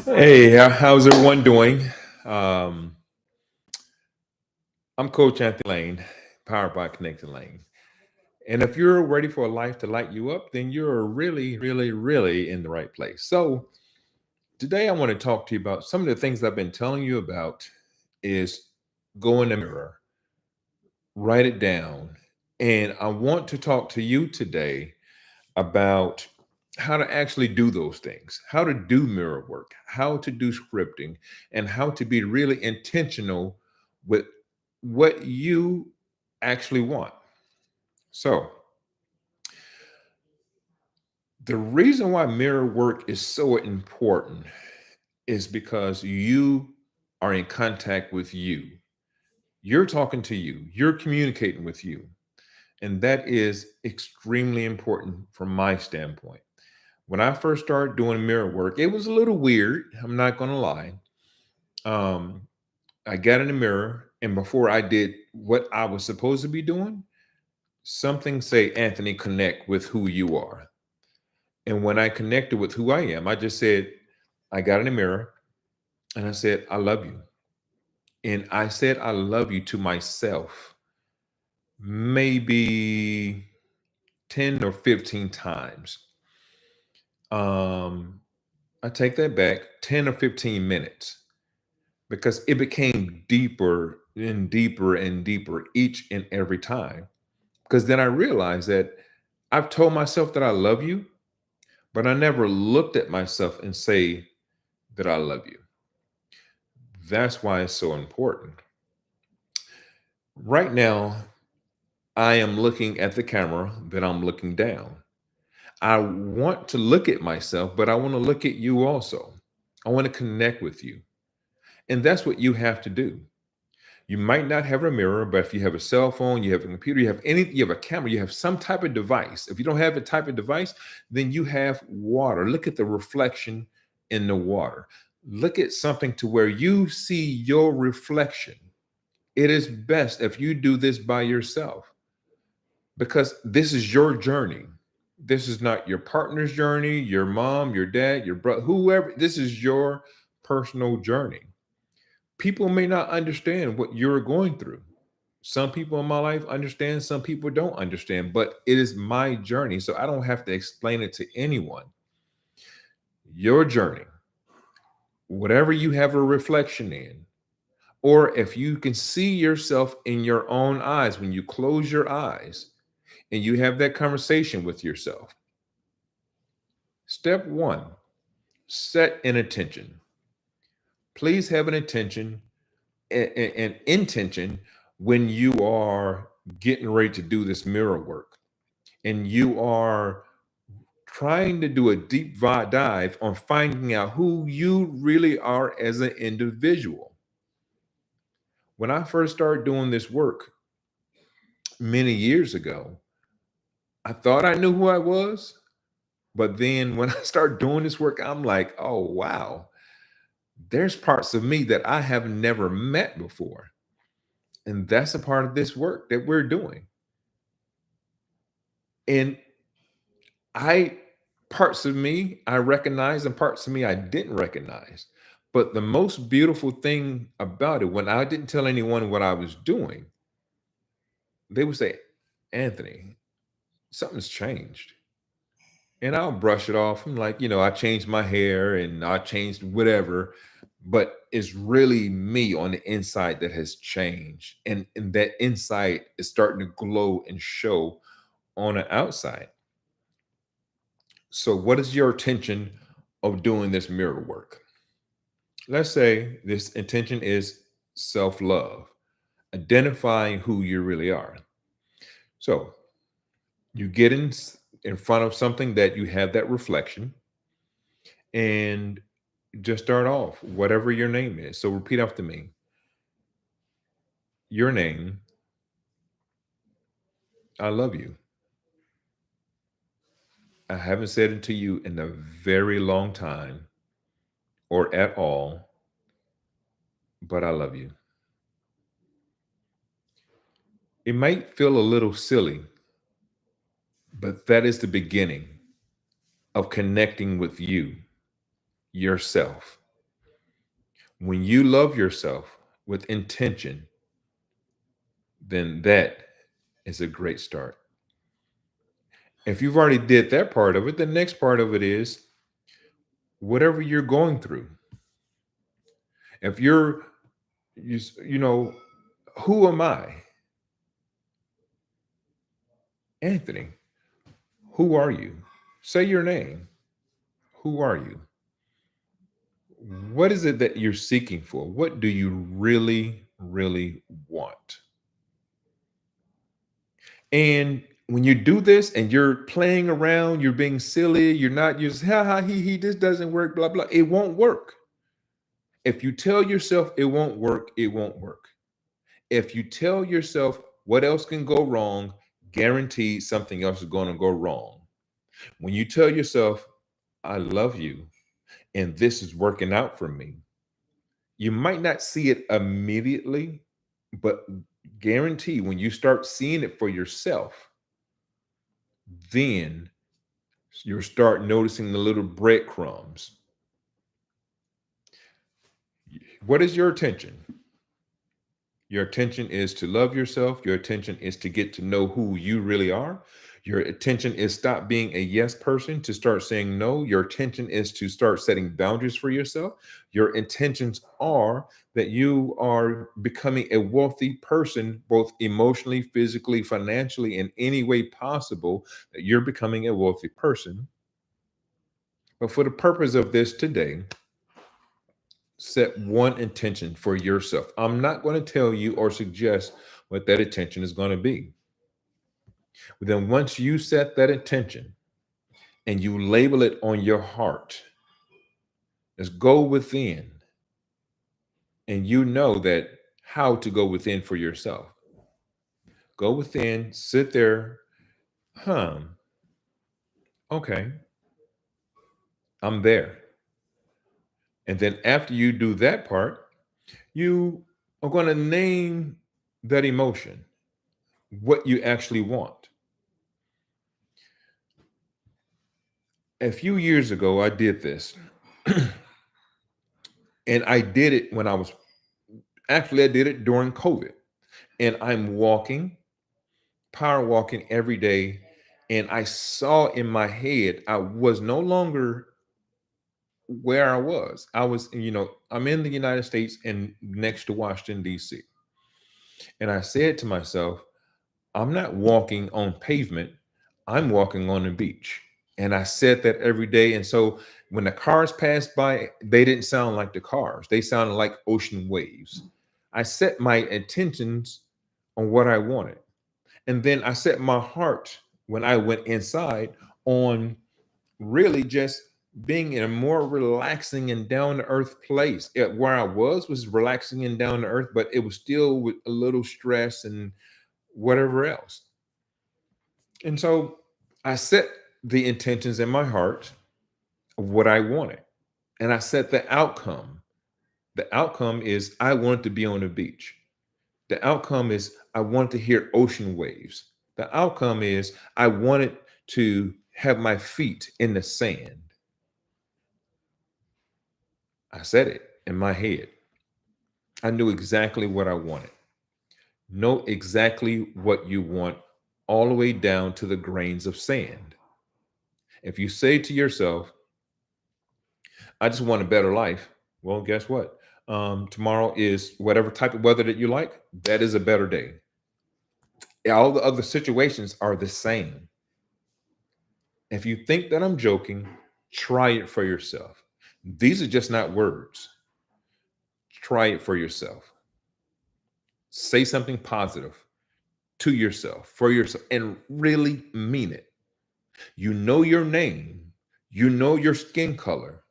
Hey, how's everyone doing? Um, I'm Coach Anthony Lane, powered by Connecting Lane. And if you're ready for a life to light you up, then you're really in the right place. So today I want to talk to you about some of the things I've been telling you about is go in the mirror, write it down. And I want to talk to you today about how to actually do those things, how to do mirror work, how to do scripting, and how to be really intentional with what you actually want. So, the reason why mirror work is so important is because you are in contact with you. You're talking to you, you're communicating with you. And that is extremely important from my standpoint. When I first started doing mirror work, it was a little weird. I'm not going to lie. Um, I got in the mirror, and before I did what I was supposed to be doing, something say, Anthony, connect with who you are. And when I connected with who I am, I just said, I got in the mirror and I said, I love you. And I said, I love you to myself maybe 10 or 15 times. Um, I take that back 10 or 15 minutes because it became deeper and deeper and deeper each and every time. Because then I realized that I've told myself that I love you, but I never looked at myself and say that I love you. That's why it's so important. Right now, I am looking at the camera, then I'm looking down. I want to look at myself, but I want to look at you also. I want to connect with you. And that's what you have to do. You might not have a mirror, but if you have a cell phone, you have a computer, you have a camera, you have some type of device. If you don't have a type of device, then you have water. Look at the reflection in the water. Look at something to where you see your reflection. It is best if you do this by yourself because this is your journey. This is not your partner's journey, your mom, your dad, your brother, whoever. This is your personal journey. People may not understand what you're going through. Some people in my life understand, some people don't understand, but it is my journey. So I don't have to explain it to anyone. Your journey, whatever you have a reflection in, or if you can see yourself in your own eyes when you close your eyes and you have that conversation with yourself. Step one, set an intention. Please have an intention and intention when you are getting ready to do this mirror work and you are trying to do a deep dive on finding out who you really are as an individual. When I first started doing this work many years ago, I thought I knew who I was. But then when I start doing this work, I'm like, oh, wow, there's parts of me that I have never met before. And that's a part of this work that we're doing. And I parts of me I recognize and parts of me I didn't recognize. But the most beautiful thing about it, when I didn't tell anyone what I was doing, they would say, Anthony, something's changed. And I'll brush it off. I'm like, I changed my hair and I changed whatever, but it's really me on the inside that has changed. And that inside is starting to glow and show on the outside. So, what is your intention of doing this mirror work? Let's say this intention is self love, identifying who you really are. So, you get in front of something that you have that reflection and just start off, whatever your name is. So, repeat after me. Your name, I love you. I haven't said it to you in a very long time or at all, but I love you. It might feel a little silly, but that is the beginning of connecting with you. yourself. When you love yourself with intention, then that is a great start. If you've already did that part of it, the next part of it is whatever you're going through. If you're, you know, who am I? Anthony, who are you? Say your name. Who are you? What is it that you're seeking for? What do you really, really want? And when you do this and you're playing around, you're being silly, you're just, ha ha, he, this doesn't work, blah, blah. It won't work. If you tell yourself it won't work, it won't work. If you tell yourself what else can go wrong, guaranteed something else is going to go wrong. When you tell yourself, I love you and this is working out for me, you might not see it immediately, but guarantee when you start seeing it for yourself, then you'll start noticing the little breadcrumbs. What is your attention? Your attention is to love yourself. Your attention is to get to know who you really are. Your attention is stop being a yes person to start saying no. Your attention is to start setting boundaries for yourself. Your intentions are that you are becoming a wealthy person, both emotionally, physically, financially, in any way possible, that you're becoming a wealthy person. But for the purpose of this today, set one intention for yourself. I'm not going to tell you or suggest what that intention is going to be. But then once you set that intention and you label it on your heart, just go within and you know that how to go within for yourself. Go within, sit there, okay, I'm there. And then after you do that part, you are going to name that emotion, what you actually want. A few years ago, I did this. And I did it when I did it during COVID. And I'm walking, power walking every day. And I saw in my head, I was no longer where I was. I'm in the United States and next to Washington, D.C. And I said to myself, I'm not walking on pavement, I'm walking on the beach. And I said that every day. And so when the cars passed by, they didn't sound like the cars, they sounded like ocean waves. I set my intentions on what I wanted. And then I set my heart when I went inside on really just being in a more relaxing and down to earth place. Where I was relaxing and down to earth, but it was still with a little stress and whatever else. And so I set the intentions in my heart of what I wanted. And I set the outcome. The outcome is I wanted to be on the beach. The outcome is I wanted to hear ocean waves. The outcome is I wanted to have my feet in the sand. I said it in my head. I knew exactly what I wanted. Know exactly what you want, all the way down to the grains of sand. If you say to yourself, I just want a better life, well, guess what? Tomorrow is whatever type of weather that you like, that is a better day. All the other situations are the same. If you think that I'm joking, try it for yourself. These are just not words. Try it for yourself. Say something positive to yourself, for yourself, and really mean it. You know your name, you know your skin color.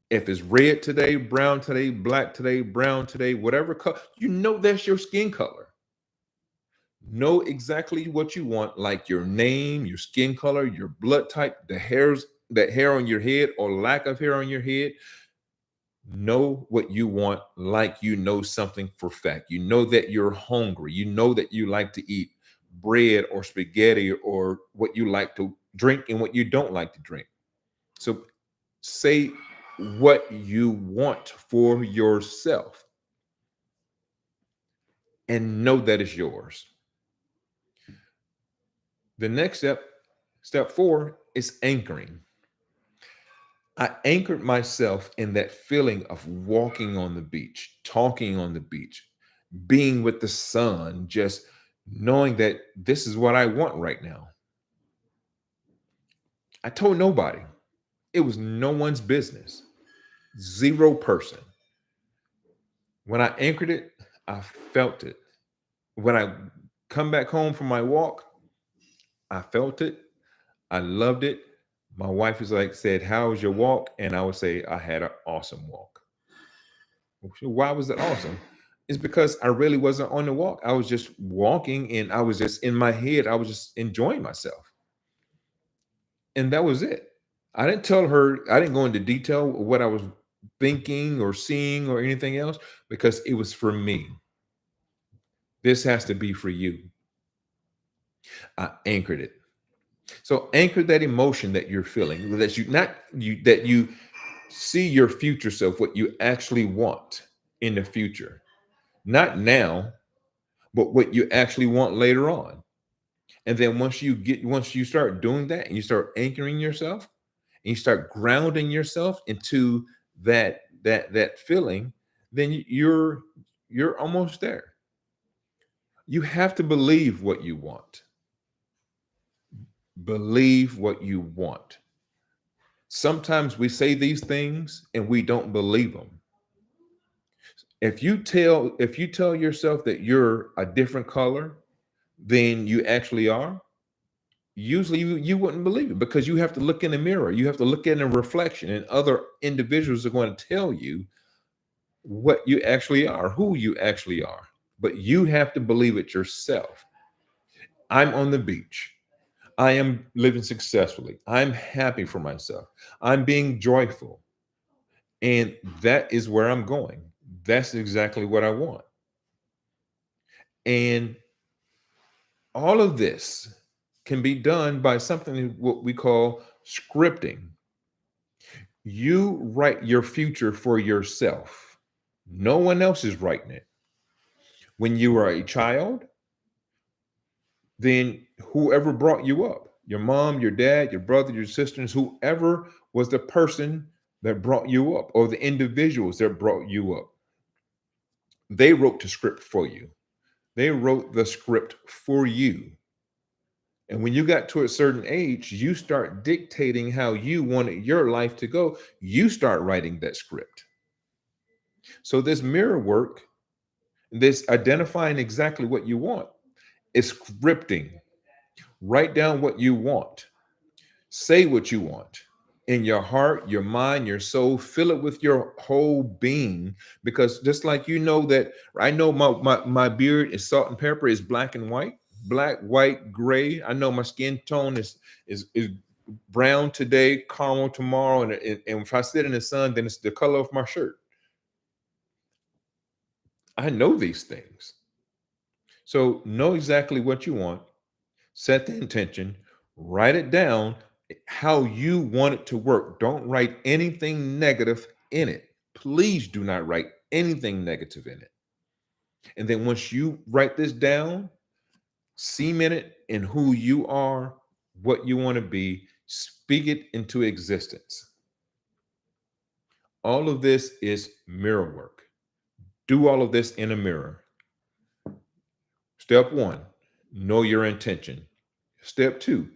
If it's red today, brown today, black today, brown today, whatever color, you know that's your skin color. Know exactly what you want, like your name, your skin color, your blood type, that hair on your head or lack of hair on your head. Know what you want, like you know something for fact. You know that you're hungry. You know that you like to eat bread or spaghetti or what you like to drink and what you don't like to drink. So say what you want for yourself and know that it's yours. The next step, step four, is anchoring. I anchored myself in that feeling of walking on the beach, talking on the beach, being with the sun, just knowing that this is what I want right now. I told nobody. It was no one's business. Zero person. When I anchored it, I felt it. When I come back home from my walk, I felt it. I loved it. My wife is like, said, "How was your walk?" And I would say, "I had an awesome walk." Why was it awesome? It's because I really wasn't on the walk. I was just walking and I was just in my head. I was just enjoying myself. And that was it. I didn't tell her, I didn't go into detail of what I was thinking or seeing or anything else because it was for me. This has to be for you. I anchored it. So anchor that emotion that you're feeling, that you not you that you see your future self, what you actually want in the future. Not now, but what you actually want later on. And then once you start doing that and you start anchoring yourself and you start grounding yourself into that feeling, then you're almost there. You have to believe what you want. Believe what you want. Sometimes we say these things and we don't believe them. If you tell yourself that you're a different color than you actually are, usually you wouldn't believe it because you have to look in the mirror. You have to look in a reflection, and other individuals are going to tell you what you actually are, who you actually are. But you have to believe it yourself. I'm on the beach. I am living successfully. I'm happy for myself. I'm being joyful. And that is where I'm going. That's exactly what I want. And all of this can be done by something what we call scripting. You write your future for yourself. No one else is writing it. When you were a child, then whoever brought you up, your mom, your dad, your brother, your sisters, whoever was the person that brought you up or the individuals that brought you up, they wrote the script for you. They wrote the script for you. And when you got to a certain age, you start dictating how you wanted your life to go. You start writing that script. So, this mirror work, this identifying exactly what you want, is scripting. Write down what you want. Say what you want in your heart, your mind, your soul. Fill it with your whole being. Because just like you know that I know my beard is salt and pepper, is black and white, black, white, gray. I know my skin tone is brown today, caramel tomorrow, and if I sit in the sun, then it's the color of my shirt. I know these things. So know exactly what you want, set the intention, write it down how you want it to work. Don't write anything negative in it. Please do not write anything negative in it. And then once you write this down, cement it in who you are, what you want to be, speak it into existence. All of this is mirror work. Do all of this in a mirror. Step one, know your intention. Step two,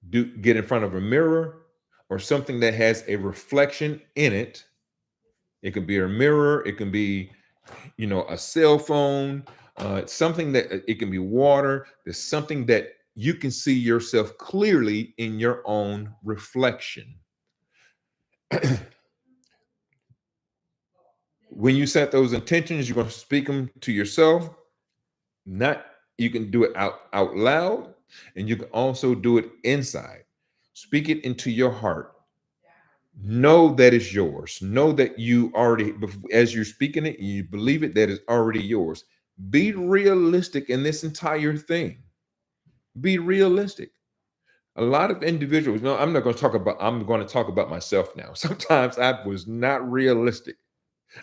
get in front of a mirror or something that has a reflection in it. It can be a mirror, it can be, a cell phone, something that it can be water. There's something that you can see yourself clearly in your own reflection. When you set those intentions, you're going to speak them to yourself. Not You can do it out loud, and you can also do it inside. Speak it into your heart. Know that it's yours. Know that you already, as you're speaking it, you believe it, that is already yours. Be realistic in this entire thing. Be realistic. A lot of individuals, no, I'm going to talk about myself now. Sometimes I was not realistic.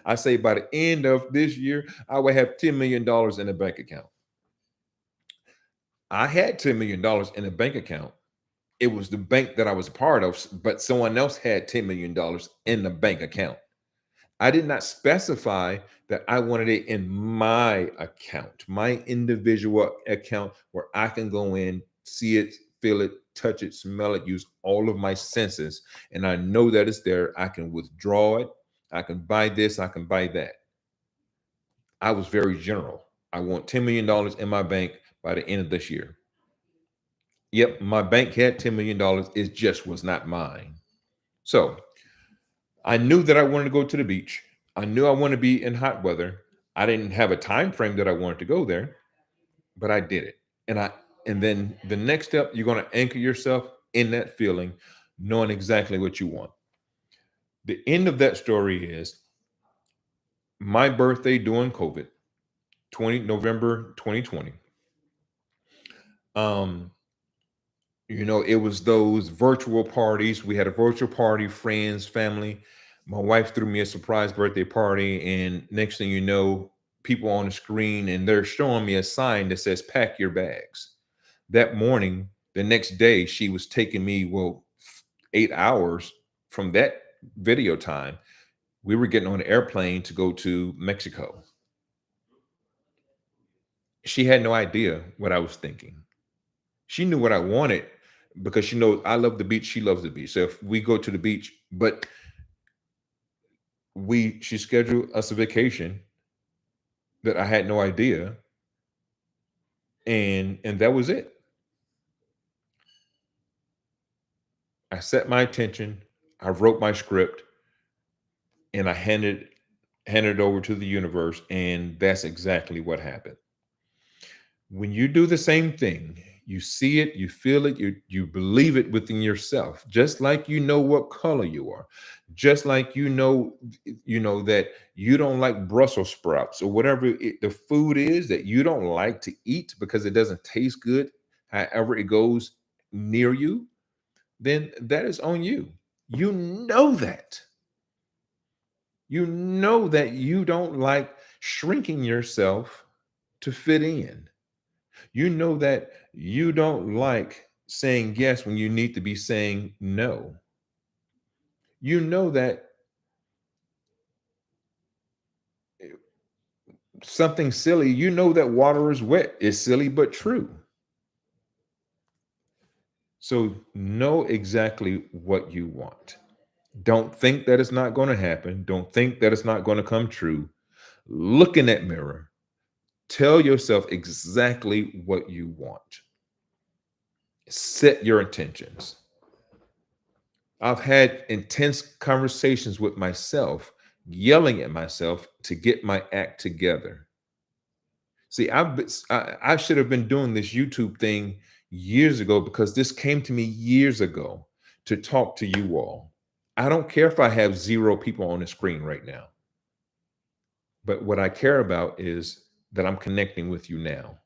I say by the end of this year, I will have $10 million in a bank account. I had $10 million in a bank account. It was the bank that I was a part of, but someone else had $10 million in the bank account. I did not specify that I wanted it in my account, my individual account where I can go in, see it, feel it, touch it, smell it, use all of my senses. And I know that it's there. I can withdraw it. I can buy this. I can buy that. I was very general. I want $10 million in my bank by the end of this year. Yep, my bank had $10 million. It just was not mine. So I knew that I wanted to go to the beach. I knew I wanted to be in hot weather. I didn't have a time frame that I wanted to go there, but I did it. And then the next step, you're going to anchor yourself in that feeling, knowing exactly what you want. The end of that story is my birthday during COVID, 20 November 2020. Um, it was those virtual parties. We had a virtual party, friends, family. My wife threw me a surprise birthday party, and next thing you know, people on the screen and they're showing me a sign that says pack your bags. That morning, the next day, she was taking me, well, 8 hours from that video time. We were getting on an airplane to go to Mexico. She had no idea what I was thinking. She knew what I wanted because she knows I love the beach. She loves the beach. So if we go to the beach, but she scheduled us a vacation that I had no idea, and that was it. I set my intention, I wrote my script, and I handed it over to the universe, and that's exactly what happened. When you do the same thing, you see it, you feel it, you believe it within yourself, just like you know what color you are, just like that you don't like Brussels sprouts or whatever the food is that you don't like to eat because it doesn't taste good, however it goes near you, then that is on you. You know that. You know that you don't like shrinking yourself to fit in. You know that you don't like saying yes when you need to be saying no. You know that something silly, you know that water is wet is silly but true. So know exactly what you want. Don't think that it's not going to happen. Don't think that it's not going to come true. Look in that mirror. Tell yourself exactly what you want. Set your intentions. I've had intense conversations with myself, yelling at myself to get my act together. See, I should have been doing this YouTube thing years ago because this came to me years ago to talk to you all. I don't care if I have 0 people on the screen right now, but what I care about is that I'm connecting with you now.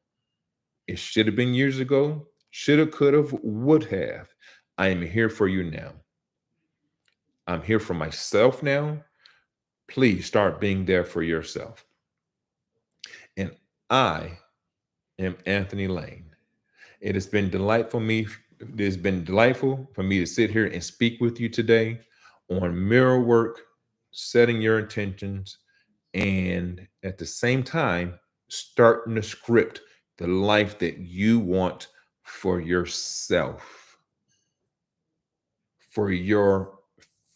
It should have been years ago, should have, could have, would have. I am here for you now. I'm here for myself now. Please start being there for yourself. And I am Anthony Lane. It has been delightful me. It has been delightful for me to sit here and speak with you today on mirror work, setting your intentions, and at the same time, starting to script the life that you want for yourself, for your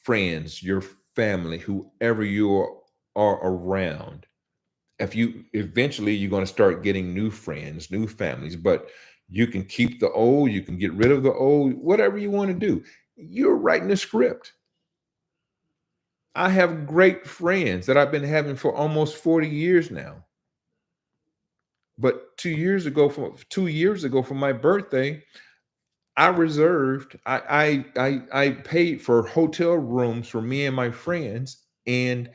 friends, your family, whoever you are around. If you eventually you're going to start getting new friends, new families, but you can keep the old, you can get rid of the old, whatever you want to do. You're writing a script. I have great friends that I've been having for almost 40 years now. But 2 years ago for my birthday, I paid for hotel rooms for me and my friends, and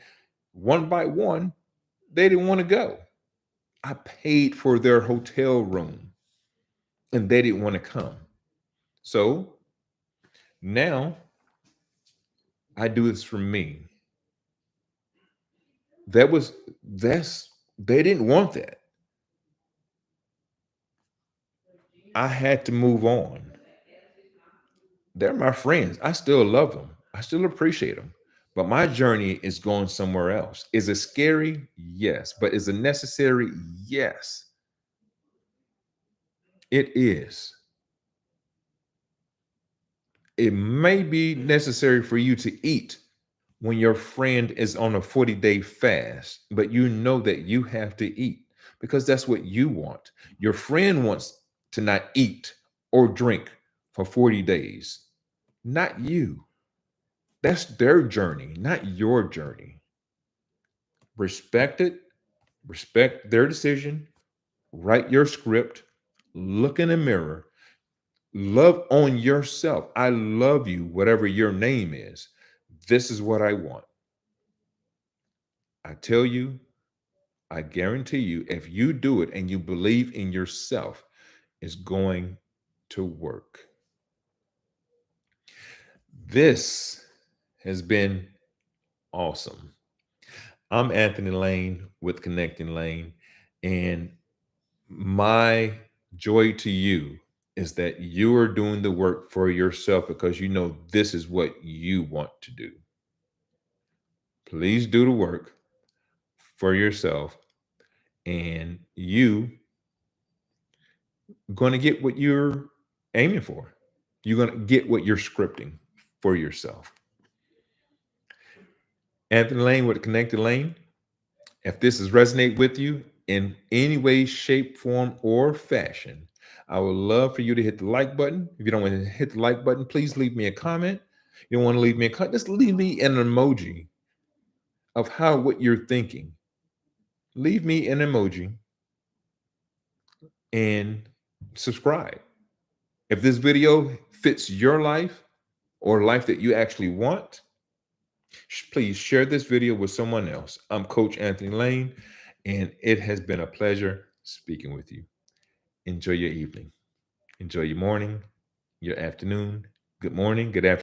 one by one, they didn't want to go. I paid for their hotel room and they didn't want to come. So now I do this for me. That was that's they didn't want that. I had to move on. They're my friends. I still love them. I still appreciate them. But my journey is going somewhere else. Is it scary? Yes. But is it necessary? Yes, it is. It may be necessary for you to eat when your friend is on a 40-day fast, but you know that you have to eat because that's what you want. Your friend wants to not eat or drink for 40 days, not you. That's their journey, not your journey. Respect it, respect their decision, write your script, look in the mirror, love on yourself. I love you, whatever your name is. This is what I want. I tell you, I guarantee you, if you do it and you believe in yourself, it's going to work. This has been awesome. I'm Anthony Lane with Connecting Lane, and my joy to you is that you are doing the work for yourself because you know this is what you want to do. Please do the work for yourself, and you going to get what you're aiming for. You're going to get what you're scripting for yourself. Anthony Lane with Connected Lane. If this has resonated with you in any way, shape, form, or fashion, I would love for you to hit the like button. If you don't want to hit the like button, please leave me a comment. You don't want to leave me a comment, just leave me an emoji of how what you're thinking. Leave me an emoji and subscribe. If this video fits your life or life that you actually want, please share this video with someone else. I'm Coach Anthony Lane, and it has been a pleasure speaking with you. Enjoy your evening. Enjoy your morning, your afternoon. Good morning, good afternoon.